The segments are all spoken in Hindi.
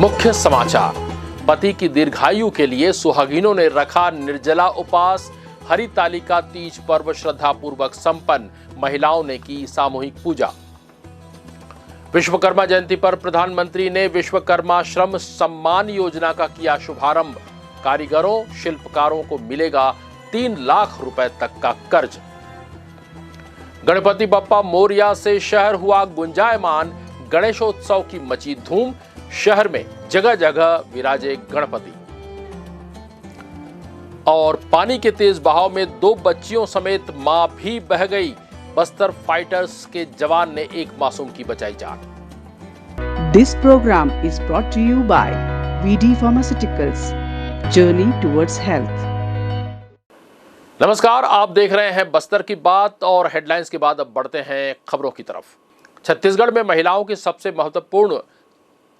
मुख्य समाचार। पति की दीर्घायु के लिए सुहागिनों ने रखा निर्जला उपवास। हरितालिका तीज पर्व श्रद्धापूर्वक संपन्न। महिलाओं ने की सामूहिक पूजा। विश्वकर्मा जयंती पर प्रधानमंत्री ने विश्वकर्मा श्रम सम्मान योजना का किया शुभारंभ। कारीगरों शिल्पकारों को मिलेगा 3 लाख रुपए तक का कर्ज। गणपति बप्पा मोरिया से शहर हुआ गुंजायमान। गणेशोत्सव की मची धूम। शहर में जगह जगह विराजे गणपति। और पानी के तेज बहाव में 2 बच्चियों समेत मां भी बह गई। बस्तर फाइटर्स के जवान ने एक मासूम की बचाई जान। This program is brought to you by VD Pharmaceuticals, Journey towards Health. नमस्कार, आप देख रहे हैं बस्तर की बात और हेडलाइंस के बाद अब बढ़ते हैं खबरों की तरफ। छत्तीसगढ़ में महिलाओं की सबसे महत्वपूर्ण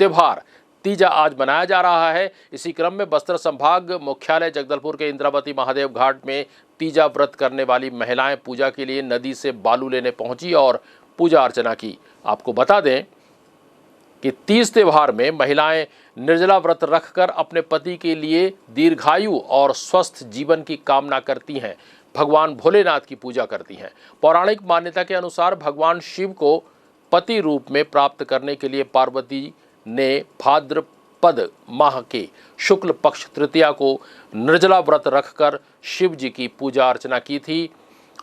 त्योहार तीजा आज मनाया जा रहा है। इसी क्रम में बस्तर संभाग मुख्यालय जगदलपुर के इंद्रावती महादेव घाट में तीजा व्रत करने वाली महिलाएं पूजा के लिए नदी से बालू लेने पहुंची और पूजा अर्चना की। आपको बता दें कि तीज त्योहार में महिलाएं निर्जला व्रत रखकर अपने पति के लिए दीर्घायु और स्वस्थ जीवन की कामना करती हैं। भगवान भोलेनाथ की पूजा करती हैं। पौराणिक मान्यता के अनुसार भगवान शिव को पति रूप में प्राप्त करने के लिए पार्वती ने भाद्रपद माह के शुक्ल पक्ष तृतीया को निर्जला व्रत रखकर शिव जी की पूजा अर्चना की थी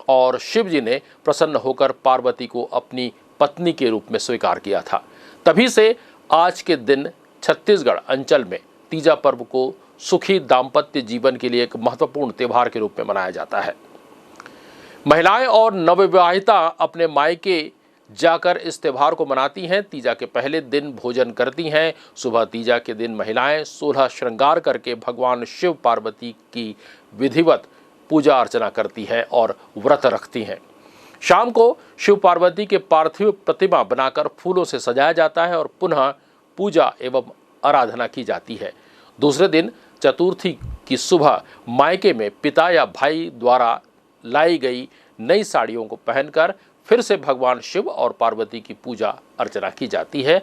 और शिव जी ने प्रसन्न होकर पार्वती को अपनी पत्नी के रूप में स्वीकार किया था। तभी से आज के दिन छत्तीसगढ़ अंचल में तीजा पर्व को सुखी दाम्पत्य जीवन के लिए एक महत्वपूर्ण त्योहार के रूप में मनाया जाता है। महिलाएं और नवविवाहिता अपने मायके जाकर इस त्योहार को मनाती हैं। तीजा के पहले दिन भोजन करती हैं। सुबह तीजा के दिन महिलाएं 16 श्रृंगार करके भगवान शिव पार्वती की विधिवत पूजा अर्चना करती हैं और व्रत रखती हैं। शाम को शिव पार्वती के पार्थिव प्रतिमा बनाकर फूलों से सजाया जाता है और पुनः पूजा एवं आराधना की जाती है। दूसरे दिन चतुर्थी की सुबह मायके में पिता या भाई द्वारा लाई गई नई साड़ियों को पहनकर फिर से भगवान शिव और पार्वती की पूजा अर्चना की जाती है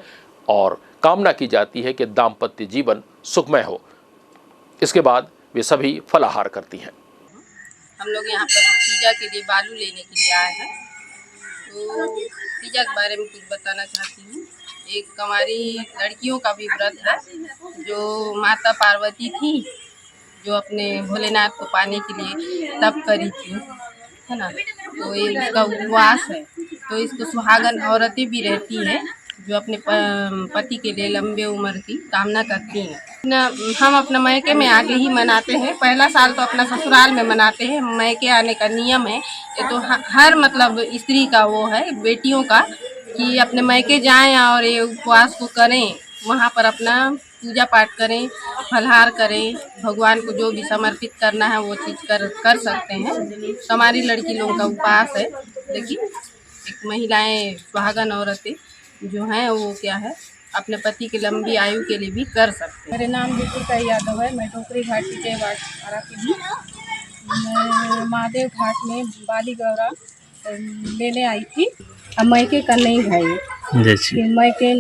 और कामना की जाती है कि दाम्पत्य जीवन सुखमय हो। इसके बाद वे सभी फलाहार करती हैं। हम लोग यहाँ पर तीजा के लिए बालू लेने के लिए आए हैं। तो तीजा के बारे में कुछ बताना चाहती हूँ। एक हमारी लड़कियों का भी व्रत है जो माता पार्वती थी, जो अपने भोलेनाथ को पाने के लिए तप करी थी, है ना। तो ये इसका उपवास है। तो इसको सुहागन औरतें भी रहती हैं जो अपने पति के लिए लंबे उम्र की कामना करती हैं। हम अपना मायके में आके ही मनाते हैं। पहला साल तो अपना ससुराल में मनाते हैं। मायके आने का नियम है ये तो हर मतलब स्त्री का वो है, बेटियों का, कि अपने मायके जाएं और ये उपवास को करें, वहाँ पर अपना पूजा पाठ करें, फलहार करें, भगवान को जो भी समर्पित करना है वो चीज़ कर सकते हैं। तो हमारी लड़की लोगों का उपवास है। देखिए, एक महिलाएं सुहागन औरतें जो हैं वो क्या है अपने पति की लंबी आयु के लिए भी कर सकते हैं। मेरे नाम दीपिका यादव है। मैं टोकरी घाट की जय आराती हूँ। मैं महादेव घाट में बाली गौरा लेने आई थी। अब मायके का नहीं है कि मायके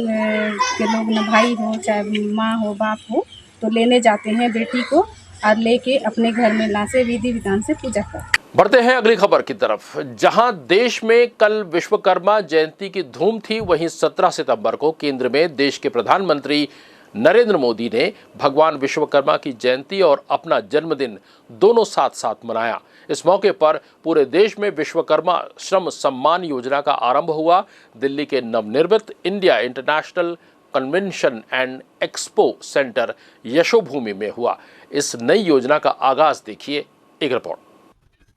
के लोग न भाई हो चाहे माँ हो बाप हो तो लेने जाते हैं बेटी को और लेके अपने घर में ला से विधि विधान से पूजा कर। बढ़ते हैं अगली खबर की तरफ। जहां देश में कल विश्वकर्मा जयंती की धूम थी, वहीं 17 सितंबर को केंद्र में देश के प्रधानमंत्री नरेंद्र मोदी ने भगवान विश्वकर्मा की जयंती और अपना जन्मदिन दोनों साथ साथ मनाया। इस मौके पर पूरे देश में विश्वकर्मा श्रम सम्मान योजना का आरंभ हुआ। दिल्ली के नवनिर्मित India international convention and expo centre Yashobhoomi में हुआ। इस नई योजना का आगाज देखिए एक रिपोर्ट।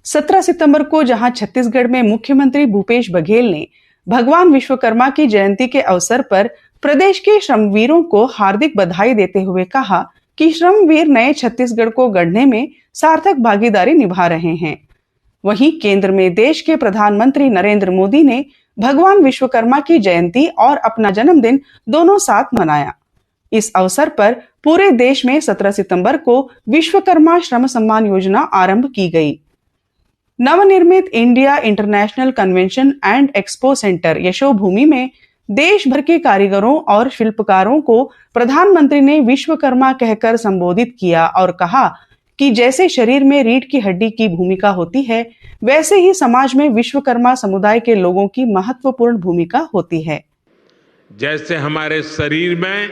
17 सितंबर को जहां छत्तीसगढ़ में मुख्यमंत्री भूपेश बघेल ने भगवान विश्वकर्मा की जयंती के अवसर पर प्रदेश के श्रमवीरों को हार्दिक बधाई देते हुए कहा कि श्रमवीर नए छत्तीसगढ़ को गढ़ने में सार्थक भागीदारी निभा रहे हैं। वहीं केंद्र में देश के प्रधानमंत्री नरेंद्र मोदी ने भगवान विश्वकर्मा की जयंती और अपना जन्मदिन दोनों साथ मनाया। इस अवसर पर पूरे देश में 17 सितंबर को विश्वकर्मा श्रम सम्मान योजना आरंभ की गई। नवनिर्मित India international convention and expo centre Yashobhoomi में देश भर के कारीगरों और शिल्पकारों को प्रधानमंत्री ने विश्वकर्मा कहकर संबोधित किया और कहा कि जैसे शरीर में रीढ़ की हड्डी की भूमिका होती है, वैसे ही समाज में विश्वकर्मा समुदाय के लोगों की महत्वपूर्ण भूमिका होती है। जैसे हमारे शरीर में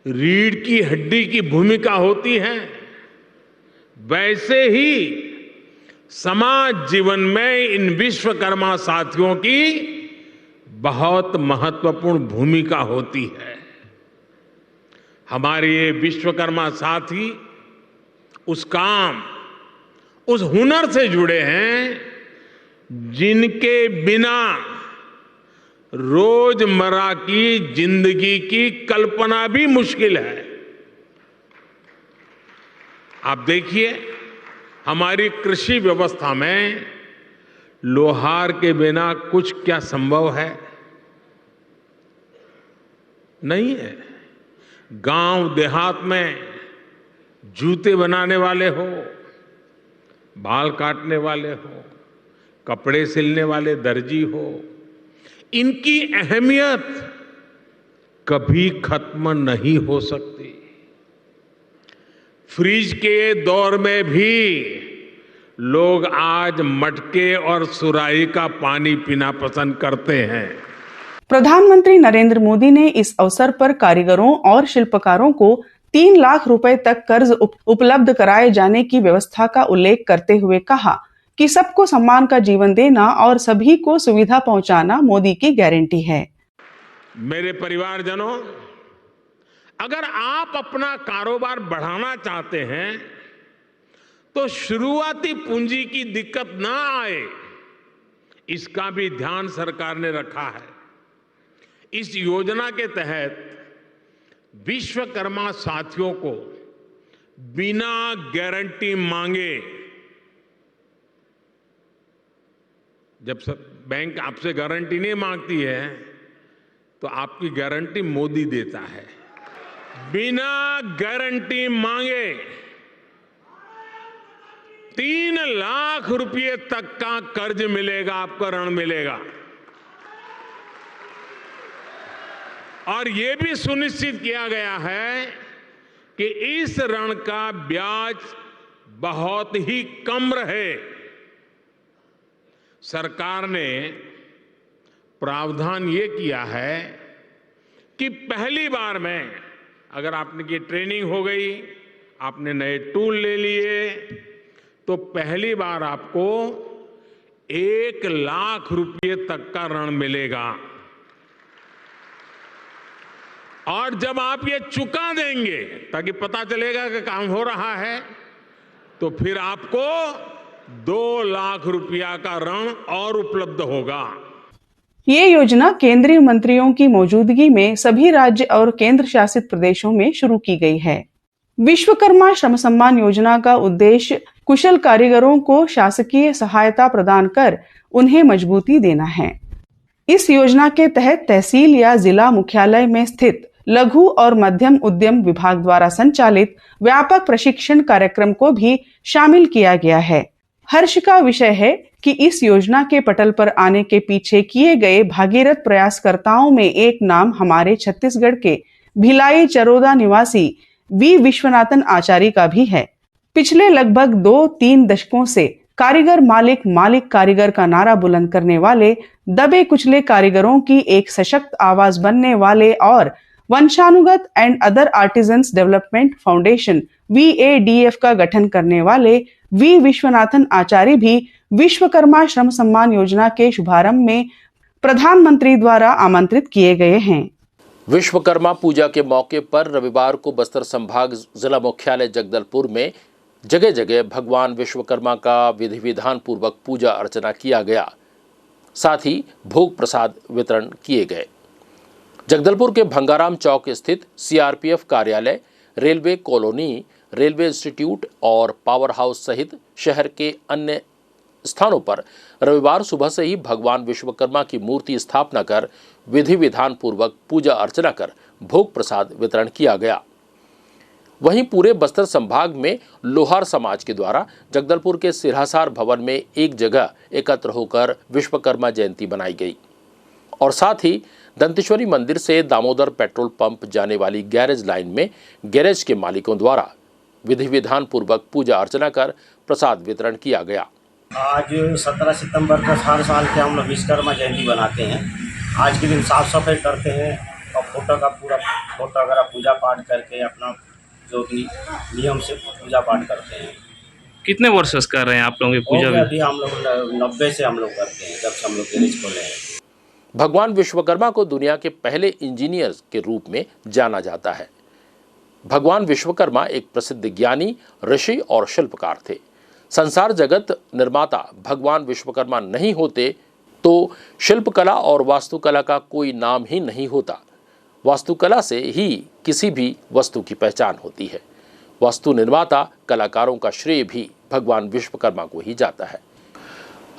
रीढ़ की हड्डी की भूमिका होती है, वैसे ही समाज जीवन में इन विश्वकर्मा साथियों की बहुत महत्वपूर्ण भूमिका होती है। हमारे ये विश्वकर्मा साथी उस काम, उस हुनर से जुड़े हैं जिनके बिना रोजमर्रा की जिंदगी की कल्पना भी मुश्किल है। आप देखिए, हमारी कृषि व्यवस्था में लोहार के बिना कुछ क्या संभव है? नहीं है। गांव देहात में जूते बनाने वाले हो, बाल काटने वाले हो, कपड़े सिलने वाले दर्जी हो, इनकी अहमियत कभी खत्म नहीं हो सकती। फ्रिज के दौर में भी लोग आज मटके और सुराही का पानी पीना पसंद करते हैं। प्रधानमंत्री नरेंद्र मोदी ने इस अवसर पर कारीगरों और शिल्पकारों को 3 लाख रुपए तक कर्ज उपलब्ध कराए जाने की व्यवस्था का उल्लेख करते हुए कहा कि सबको सम्मान का जीवन देना और सभी को सुविधा पहुंचाना मोदी की गारंटी है। मेरे परिवारजनों, अगर आप अपना कारोबार बढ़ाना चाहते हैं तो शुरुआती पूंजी की दिक्कत ना आए, इसका भी ध्यान सरकार ने रखा है। इस योजना के तहत विश्वकर्मा साथियों को बिना गारंटी मांगे, जब बैंक आपसे गारंटी नहीं मांगती है तो आपकी गारंटी मोदी देता है। बिना गारंटी मांगे 3 लाख रुपए तक का कर्ज मिलेगा, आपको ऋण मिलेगा। और यह भी सुनिश्चित किया गया है कि इस ऋण का ब्याज बहुत ही कम रहे। सरकार ने प्रावधान ये किया है कि पहली बार में अगर आपने की ट्रेनिंग हो गई, आपने नए टूल ले लिए, तो पहली बार आपको 1 लाख रुपए तक का ऋण मिलेगा। और जब आप ये चुका देंगे, ताकि पता चलेगा कि काम हो रहा है, तो फिर आपको 2 लाख रुपया का ऋण और उपलब्ध होगा। ये योजना केंद्रीय मंत्रियों की मौजूदगी में सभी राज्य और केंद्र शासित प्रदेशों में शुरू की गई है। विश्वकर्मा श्रम सम्मान योजना का उद्देश्य कुशल कारीगरों को शासकीय सहायता प्रदान कर उन्हें मजबूती देना है। इस योजना के तहत तहसील या जिला मुख्यालय में स्थित लघु और मध्यम उद्यम विभाग द्वारा संचालित व्यापक प्रशिक्षण कार्यक्रम को भी शामिल किया गया है। हर्ष का विषय है कि इस योजना के पटल पर आने के पीछे किए गए भागीरथ प्रयासकर्ताओं में एक नाम हमारे छत्तीसगढ़ के भिलाई चरोदा निवासी वी विश्वनाथन आचार्य का भी है। पिछले लगभग 2-3 दशकों से कारीगर मालिक मालिक कारीगर का नारा बुलंद करने वाले, दबे कुचले कारीगरों की एक सशक्त आवाज बनने वाले और वंशानुगत and other artisans development foundation VADF का गठन करने वाले वी विश्वनाथन आचार्य भी विश्वकर्मा श्रम सम्मान योजना के शुभारंभ में प्रधानमंत्री द्वारा आमंत्रित किए गए हैं। विश्वकर्मा पूजा के मौके पर रविवार को बस्तर संभाग जिला मुख्यालय जगदलपुर में जगह जगह भगवान विश्वकर्मा का विधि विधान पूर्वक पूजा अर्चना किया गया। साथ ही भोग प्रसाद वितरण किए गए। जगदलपुर के भंगाराम चौक स्थित CRPF कार्यालय, रेलवे कॉलोनी, रेलवे इंस्टीट्यूट और पावर हाउस सहित शहर के अन्य स्थानों पर रविवार सुबह से ही भगवान विश्वकर्मा की मूर्ति स्थापना कर विधि विधान पूर्वक पूजा अर्चना कर भोग प्रसाद वितरण किया गया। वहीं पूरे बस्तर संभाग में लोहार समाज के द्वारा जगदलपुर के सिरहासार भवन में एक जगह एकत्र होकर विश्वकर्मा जयंती बनाई गई और साथ ही दंतेश्वरी मंदिर से दामोदर पेट्रोल पंप जाने वाली गैरेज लाइन में गैरेज के मालिकों द्वारा विधि विधान पूर्वक पूजा अर्चना कर प्रसाद वितरण किया गया। आज 17 सितंबर को हर साल के हम लोग विश्वकर्मा जयंती बनाते हैं। आज के दिन साफ सफाई करते हैं और फोटो वगैरह पूजा पाठ करके अपना जो भी नियम से पूजा पाठ करते हैं। कितने वर्ष से कर रहे हैं आप लोगों की पूजा? अभी हम लोग 90 से हम लोग करते हैं, जब से हम लोग गैरेज खोले हैं। भगवान विश्वकर्मा को दुनिया के पहले इंजीनियर के रूप में जाना जाता है। भगवान विश्वकर्मा एक प्रसिद्ध ज्ञानी, ऋषि और शिल्पकार थे। संसार जगत निर्माता भगवान विश्वकर्मा नहीं होते तो शिल्पकला और वास्तुकला का कोई नाम ही नहीं होता। वास्तुकला से ही किसी भी वस्तु की पहचान होती है। वास्तु निर्माता कलाकारों का श्रेय भी भगवान विश्वकर्मा को ही जाता है।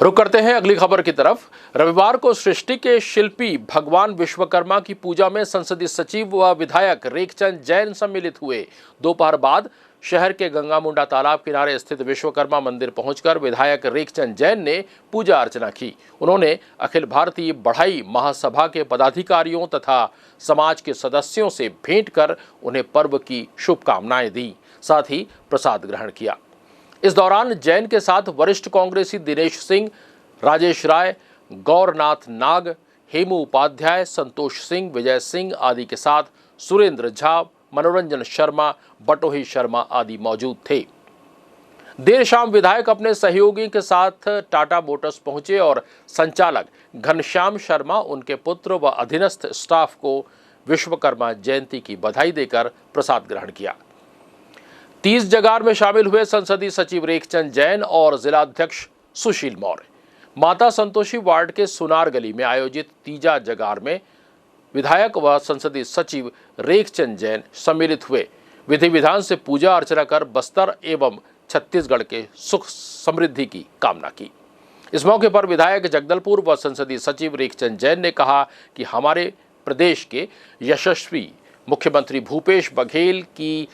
रुक करते हैं अगली खबर की तरफ। रविवार को सृष्टि के शिल्पी भगवान विश्वकर्मा की पूजा में संसदीय सचिव व विधायक रेखचंद जैन सम्मिलित हुए। दोपहर बाद शहर के गंगामुंडा तालाब किनारे स्थित विश्वकर्मा मंदिर पहुंचकर विधायक रेखचंद जैन ने पूजा अर्चना की। उन्होंने अखिल भारतीय बढ़ई महासभा के पदाधिकारियों तथा समाज के सदस्यों से भेंट कर उन्हें पर्व की शुभकामनाएं दी, साथ ही प्रसाद ग्रहण किया। इस दौरान जैन के साथ वरिष्ठ कांग्रेसी दिनेश सिंह, राजेश राय, गौरनाथ नाग, हेमू उपाध्याय, संतोष सिंह, विजय सिंह आदि के साथ सुरेंद्र झा, मनोरंजन शर्मा, बटोही शर्मा आदि मौजूद थे। देर शाम विधायक अपने सहयोगी के साथ टाटा मोटर्स पहुंचे और संचालक घनश्याम शर्मा, उनके पुत्र व अधीनस्थ स्टाफ को विश्वकर्मा जयंती की बधाई देकर प्रसाद ग्रहण किया। 30 जगार में शामिल हुए संसदीय सचिव रेखचंद जैन और जिलाध्यक्ष सुशील मौर्य माता संतोषी वार्ड के सुनार गली में आयोजित तीजा जगार में विधायक व संसदीय सचिव रेखचंद जैन सम्मिलित हुए। विधि विधान से पूजा अर्चना कर बस्तर एवं छत्तीसगढ़ के सुख समृद्धि की कामना की। इस मौके पर विधायक जगदलपुर व संसदीय सचिव रेखचंद जैन ने कहा कि हमारे प्रदेश के यशस्वी मुख्यमंत्री भूपेश बघेल की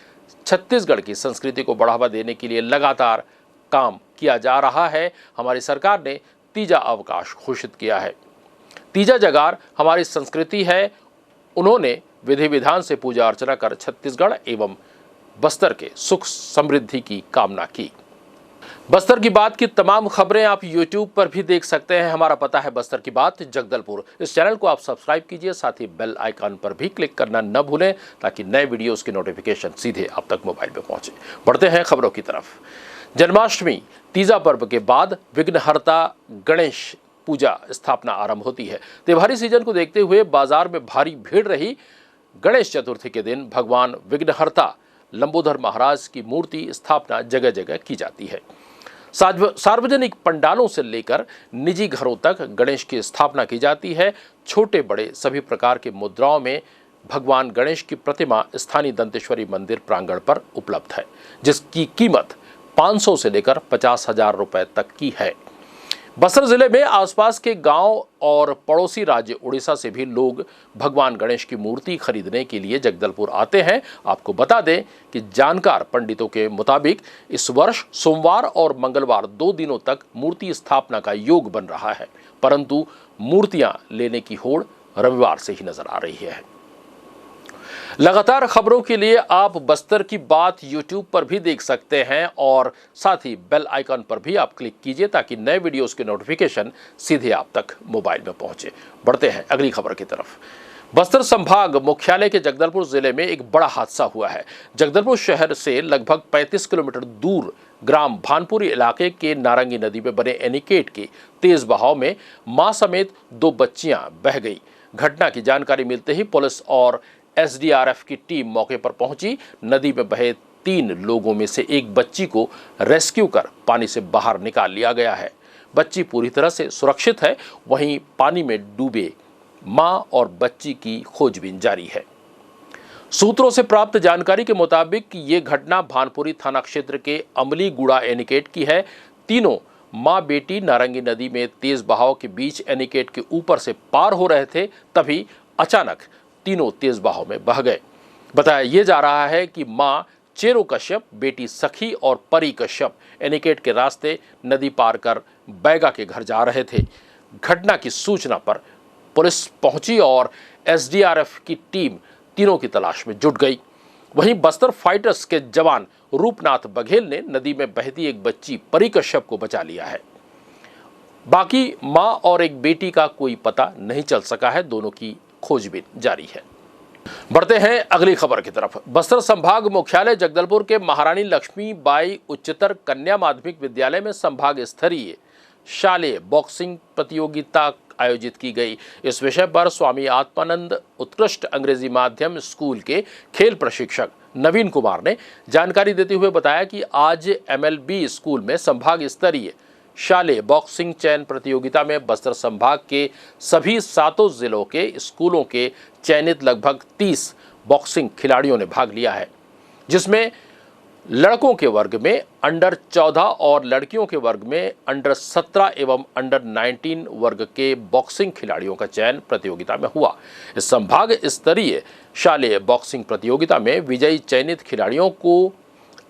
छत्तीसगढ़ की संस्कृति को बढ़ावा देने के लिए लगातार काम किया जा रहा है। हमारी सरकार ने तीजा अवकाश घोषित किया है। तीजा जगार हमारी संस्कृति है। उन्होंने विधि विधान से पूजा अर्चना कर छत्तीसगढ़ एवं बस्तर के सुख समृद्धि की कामना की। बस्तर की बात की तमाम खबरें आप YouTube पर भी देख सकते हैं। हमारा पता है बस्तर की बात जगदलपुर। इस चैनल को आप सब्सक्राइब कीजिए, साथ ही बेल आइकन पर भी क्लिक करना न भूलें ताकि नए वीडियोस की नोटिफिकेशन सीधे आप तक मोबाइल में पहुंचे। बढ़ते हैं खबरों की तरफ। जन्माष्टमी तीजा पर्व के बाद विघ्नहर्ता गणेश पूजा स्थापना आरंभ होती है। त्योहारी सीजन को देखते हुए बाजार में भारी भीड़ रही। गणेश चतुर्थी के दिन भगवान विघ्नहर्ता लंबोदर महाराज की मूर्ति स्थापना जगह जगह की जाती है। सार्वजनिक पंडालों से लेकर निजी घरों तक गणेश की स्थापना की जाती है। छोटे बड़े सभी प्रकार के मुद्राओं में भगवान गणेश की प्रतिमा स्थानीय दंतेश्वरी मंदिर प्रांगण पर उपलब्ध है, जिसकी कीमत 500 से लेकर 50,000 रुपए तक की है। बस्तर जिले में आसपास के गांव और पड़ोसी राज्य उड़ीसा से भी लोग भगवान गणेश की मूर्ति खरीदने के लिए जगदलपुर आते हैं। आपको बता दें कि जानकार पंडितों के मुताबिक इस वर्ष सोमवार और मंगलवार 2 दिनों तक मूर्ति स्थापना का योग बन रहा है, परंतु मूर्तियां लेने की होड़ रविवार से ही नजर आ रही है। लगातार खबरों के लिए आप बस्तर की बात YouTube पर भी देख सकते हैं और साथ ही बेल आइकन पर भी आप क्लिक कीजिए ताकि नए वीडियोस के नोटिफिकेशन सीधे आप तक मोबाइल में पहुंचे। बढ़ते हैं अगली खबर की तरफ। बस्तर संभाग मुख्यालय के जगदलपुर जिले में एक बड़ा हादसा हुआ है। जगदलपुर शहर से लगभग 35 किलोमीटर दूर ग्राम भानपुरी इलाके के नारंगी नदी में बने एनीकेट के तेज बहाव में मां समेत 2 बच्चियां बह गई। घटना की जानकारी मिलते ही पुलिस और SDRF की टीम मौके पर पहुंची। नदी में बहे 3 लोगों में से एक बच्ची को रेस्क्यू कर पानी से बाहर निकाल लिया गया है। बच्ची पूरी तरह से सुरक्षित है। वहीं पानी में डूबे मां और बच्ची की खोजबीन जारी है। सूत्रों से प्राप्त जानकारी के मुताबिक ये घटना भानपुरी थाना क्षेत्र के अमलीगुड़ा एनीकेट की है। तीनों मां बेटी नारंगी नदी में तेज बहाव के बीच एनीकेट के ऊपर से पार हो रहे थे, तभी अचानक तीनों तेज बहाव में बह गए। बताया यह जा रहा है कि मां चेरो कश्यप, बेटी सखी और परी कश्यप एनीकेट के रास्ते नदी पार कर बैगा के घर जा रहे थे। घटना की सूचना पर पुलिस पहुंची और एसडीआरएफ की टीम तीनों की तलाश में जुट गई। वहीं बस्तर फाइटर्स के जवान रूपनाथ बघेल ने नदी में बहती एक बच्ची परी कश्यप को बचा लिया है। बाकी मां और एक बेटी का कोई पता नहीं चल सका है। दोनों की खोजबीन जारी है। बढ़ते हैं अगली खबर की तरफ। बस्तर संभाग मुख्यालय जगदलपुर के महारानी लक्ष्मीबाई उच्चतर कन्या माध्यमिक विद्यालय में संभाग स्तरीय शालेय बॉक्सिंग प्रतियोगिता आयोजित की गई। इस विषय पर स्वामी आत्मानंद उत्कृष्ट अंग्रेजी माध्यम स्कूल के खेल प्रशिक्षक नवीन कुमार ने जानकारी देते हुए बताया कि आज एमएलबी स्कूल में संभाग स्तरीय शालेय बॉक्सिंग चयन प्रतियोगिता में बस्तर संभाग के सभी 7 जिलों के स्कूलों के चयनित लगभग 30 बॉक्सिंग खिलाड़ियों ने भाग लिया है, जिसमें लड़कों के वर्ग में अंडर 14 और लड़कियों के वर्ग में अंडर 17 एवं अंडर 19 वर्ग के बॉक्सिंग खिलाड़ियों का चयन प्रतियोगिता में हुआ। इस संभाग स्तरीय शालेय बॉक्सिंग प्रतियोगिता में विजयी चयनित खिलाड़ियों को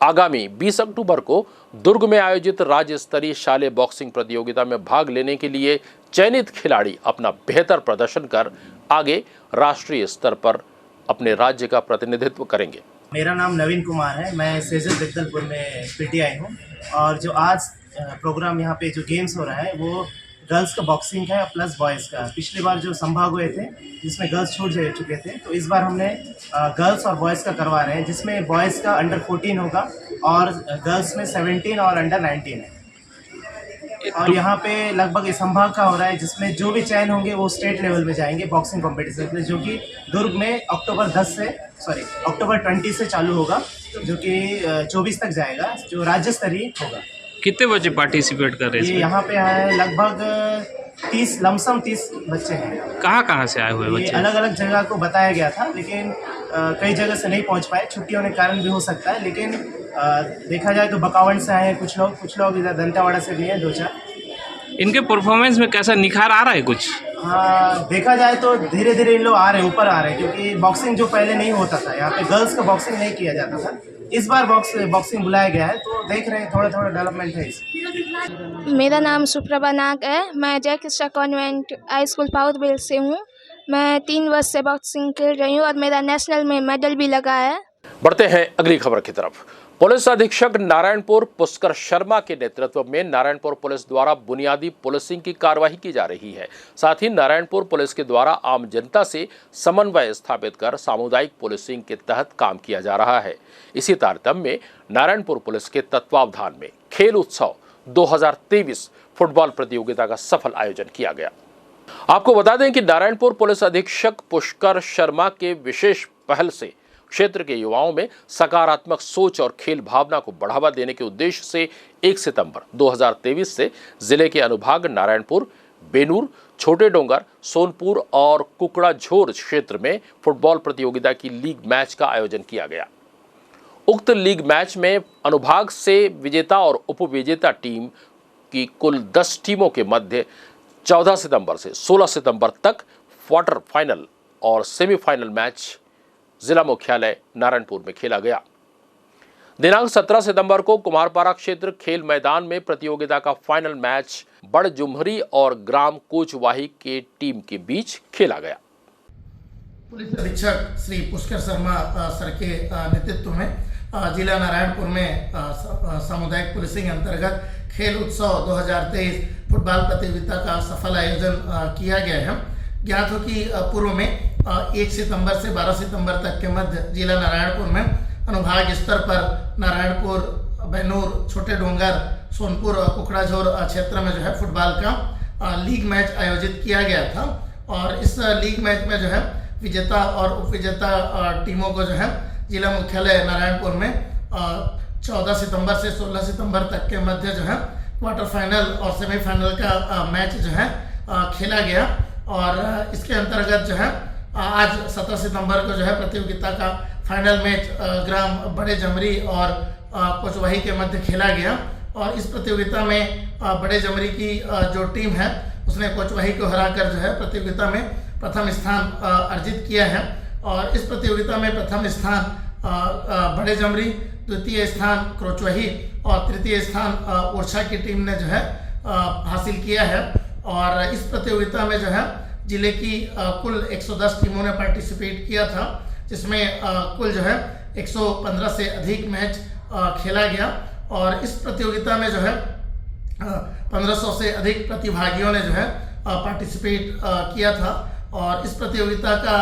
आगामी 20 अक्टूबर को दुर्ग में आयोजित राज्य स्तरीय शालेय बॉक्सिंग प्रतियोगिता में भाग लेने के लिए चयनित खिलाड़ी अपना बेहतर प्रदर्शन कर आगे राष्ट्रीय स्तर पर अपने राज्य का प्रतिनिधित्व करेंगे। मेरा नाम नवीन कुमार है। मैं सेजल जगदलपुर में पीटीआई हूँ और जो आज प्रोग्राम यहाँ पे जो गेम्स हो रहा है वो गर्ल्स का बॉक्सिंग है प्लस बॉयज़ का। पिछली बार जो संभाग हुए थे जिसमें गर्ल्स छूट जा चुके थे, तो इस बार हमने गर्ल्स और बॉयज़ का करवा रहे हैं, जिसमें बॉयज़ का अंडर 14 होगा और गर्ल्स में 17 और अंडर 19 है। और यहाँ पे लगभग इस संभाग का हो रहा है, जिसमें जो भी चयन होंगे वो स्टेट लेवल में जाएंगे बॉक्सिंग कॉम्पिटिशन में, जो कि दुर्ग में अक्टूबर 20 से चालू होगा, जो कि 24 तक जाएगा, जो राज्य स्तरीय होगा। कितने बच्चे पार्टिसिपेट कर रहे हैं? यहाँ पे है लगभग 30 बच्चे हैं। कहाँ से आए हुए बच्चे? अलग अलग जगह को बताया गया था, लेकिन कई जगह से नहीं पहुँच पाए, छुट्टियों के कारण भी हो सकता है। लेकिन देखा जाए तो बकावंड से आए हैं कुछ लोग इधर दंतेवाड़ा से भी हैं 2-4। इनके परफॉर्मेंस में कैसा निखार आ रहा है कुछ? हाँ, देखा जाए तो धीरे धीरे इन लोग आ रहे हैं, ऊपर आ रहे हैं, क्योंकि बॉक्सिंग जो पहले नहीं होता था, यहाँ पे गर्ल्स का बॉक्सिंग नहीं किया जाता था, इस बार बॉक्सिंग बुलाया गया है, तो देख रहे हैं थोड़ा डेवलपमेंट है इसमें। मेरा नाम सुप्रभा नाग है। मैं जय कृष्णा कॉन्वेंट हाई स्कूल पाउथबिल से हूँ। मैं 3 वर्ष से बॉक्सिंग खेल रही हूँ और मेरा नेशनल में मेडल भी लगा है। बढ़ते हैं अगली खबर की तरफ। पुलिस अधीक्षक नारायणपुर पुष्कर शर्मा के नेतृत्व में नारायणपुर पुलिस द्वारा बुनियादी पुलिसिंग की कार्यवाही की जा रही है। साथ ही नारायणपुर पुलिस के द्वारा आम जनता से समन्वय स्थापित कर सामुदायिक पुलिसिंग के तहत काम किया जा रहा है। इसी तारतम्य में नारायणपुर पुलिस के तत्वावधान में खेल उत्सव 2023 फुटबॉल प्रतियोगिता का सफल आयोजन किया गया। आपको बता दें कि नारायणपुर पुलिस अधीक्षक पुष्कर शर्मा के विशेष पहल से क्षेत्र के युवाओं में सकारात्मक सोच और खेल भावना को बढ़ावा देने के उद्देश्य से 1 सितंबर 2023 से जिले के अनुभाग नारायणपुर, बेनूर, छोटे डोंगर, सोनपुर और कुकड़ाझोर क्षेत्र में फुटबॉल प्रतियोगिता की लीग मैच का आयोजन किया गया। उक्त लीग मैच में अनुभाग से विजेता और उपविजेता टीम की कुल 10 टीमों के मध्य 14 सितंबर से 16 सितंबर तक क्वार्टर फाइनल और सेमीफाइनल मैच जिला मुख्यालय नारायणपुर में खेला गया। दिनांक 17 सितंबर को कुमारपारा क्षेत्र खेल मैदान में प्रतियोगिता का फाइनल मैच बड़ जुमहरी और ग्राम कोचवाही के टीम के बीच खेला गया। पुलिस अधीक्षक श्री पुष्कर शर्मा सर के नेतृत्व में जिला नारायणपुर में सामुदायिक पुलिसिंग अंतर्गत खेल उत्सव 2023 फुटबॉल प्रतियोगिता का सफल आयोजन किया गया है। ज्ञात हो कि पूर्व में 1 सितंबर से 12 सितंबर तक के मध्य जिला नारायणपुर में अनुभाग स्तर पर नारायणपुर, बेनूर, छोटे डोंगर, सोनपुर और कुकड़ाझोर क्षेत्र में जो है फुटबॉल का लीग मैच आयोजित किया गया था। और इस लीग मैच में जो है विजेता और उपविजेता टीमों को जो है जिला मुख्यालय नारायणपुर में 14 सितंबर से 16 सितंबर तक के मध्य जो है क्वार्टर फाइनल और सेमीफाइनल का मैच जो है खेला गया। और इसके अंतर्गत जो है आज 17 सितंबर को जो है प्रतियोगिता का फाइनल मैच ग्राम बड़े जमरी और कोचवाही के मध्य खेला गया। और इस प्रतियोगिता में बड़े जमरी की जो टीम है उसने कोचवाही को हराकर जो है प्रतियोगिता में प्रथम स्थान अर्जित किया है। और इस प्रतियोगिता में प्रथम स्थान बड़े जमरी, द्वितीय स्थान कोचवाही और तृतीय स्थान ओरछा की टीम ने जो है हासिल किया है। और इस प्रतियोगिता में जो है जिले की कुल 110 टीमों ने पार्टिसिपेट किया था, जिसमें कुल जो है 115 से अधिक मैच खेला गया और इस प्रतियोगिता में जो है 1500 से अधिक प्रतिभागियों ने जो है पार्टिसिपेट किया था। और इस प्रतियोगिता का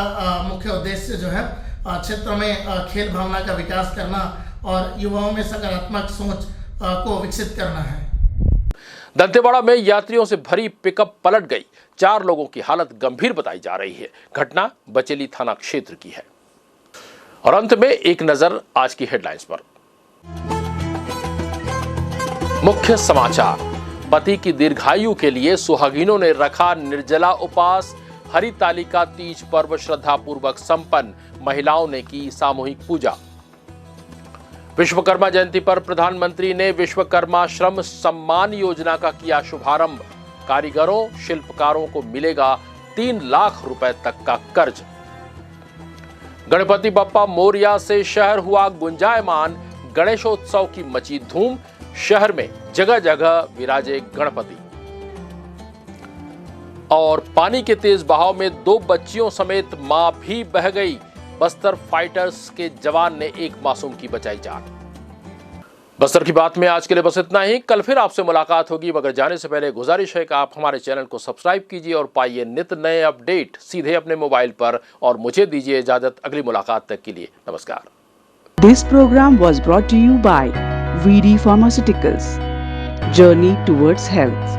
मुख्य उद्देश्य जो है क्षेत्र में खेल भावना का विकास करना और युवाओं में सकारात्मक सोच को विकसित करना है। दंतेवाड़ा में यात्रियों से भरी पिकअप पलट गई, 4 लोगों की हालत गंभीर बताई जा रही है। घटना बचेली थाना क्षेत्र की है। और अंत में एक नजर आज की हेडलाइंस पर। मुख्य समाचार, पति की दीर्घायु के लिए सुहागिनों ने रखा निर्जला उपवास। हरितालिका तीज पर्व श्रद्धापूर्वक संपन्न, महिलाओं ने की सामूहिक पूजा। विश्वकर्मा जयंती पर प्रधानमंत्री ने विश्वकर्मा श्रम सम्मान योजना का किया शुभारंभ। कारीगरों, शिल्पकारों को मिलेगा 3 लाख रुपए तक का कर्ज। गणपति बप्पा मोरिया से शहर हुआ गुंजायमान, गणेशोत्सव की मची धूम। शहर में जगह जगह विराजे गणपति। और पानी के तेज बहाव में 2 बच्चियों समेत मां भी बह गई। बस्तर फाइटर्स के जवान ने एक मासूम की बचाई जान। बस्तर की बात में आज के लिए बस इतना ही। कल फिर आपसे मुलाकात होगी, मगर जाने से पहले गुजारिश है कि आप हमारे चैनल को सब्सक्राइब कीजिए और पाइए नित नए अपडेट सीधे अपने मोबाइल पर। और मुझे दीजिए इजाजत, अगली मुलाकात तक के लिए नमस्कार। This program was brought to you by VD Pharmaceuticals. Journey towards health.